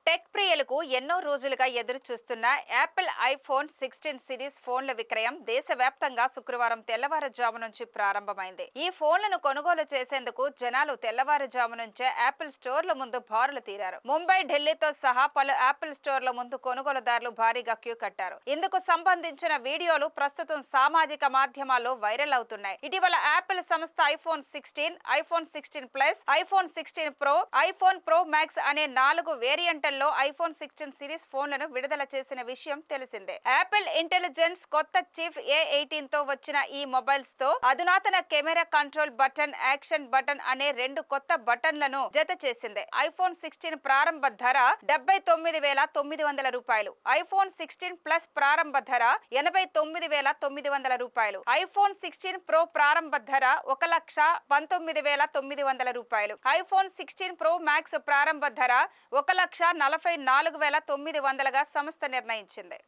Tech ప్రియులకు ఎన్నో రోజులుగా ఎదురు చూస్తున్న యాపిల్ ఐఫోన్ 16 సిరీస్ ఫోన్ల విక్రయం దేశవ్యాప్తంగా శుక్రవారం తెల్లవారుజాము నుంచి ప్రారంభమైంది. ఈ ఫోన్లను కొనుగోలు చేసేందుకు జనాలు తెల్లవారుజాము నుంచే యాపిల్ స్టోర్ల ముందు బారులు తీరారు. ముంబై, ఢిల్లీతో సహా పలు యాపిల్ స్టోర్ల ముందు కొనుగోలుదారులు భారీగా క్యూ కట్టారు. ఇందుకు సంబంధించిన వీడియోలు ప్రస్తుతం సామాజిక మాధ్యమాల్లో వైరల్ అవుతున్నాయి. ఇటీవల యాపిల్ సంస్థ iPhone 16, iPhone 16 plus, iPhone 16 pro, iPhone pro max అనే 4 వేరియంట్ ఐఫోన్ 16 సిరీస్ ఫోన్లను విడుదల చేసిన విషయం తెలిసిందే. యాపిల్ ఇంటెలిజెన్స్ కొత్త చిప్ A18 తో వచ్చిన ఈ మొబైల్స్ తో అధునాతన camera, control button, action button అనే 2 కొత్త బటన్లను జత చేసింది. ఐఫోన్ 16 ప్రారంభ ధర $79,900, ఐఫోన్ 16 ప్లస్ ప్రారంభ ధర $89,900, ఐఫోన్ 16 ప్రో ప్రారంభ ధర $1,19,900, ఐఫోన్ 16 ప్రో మ్యాక్స్ ప్రారంభ ధర $1,44,900గా సంస్థ నిర్ణయించింది.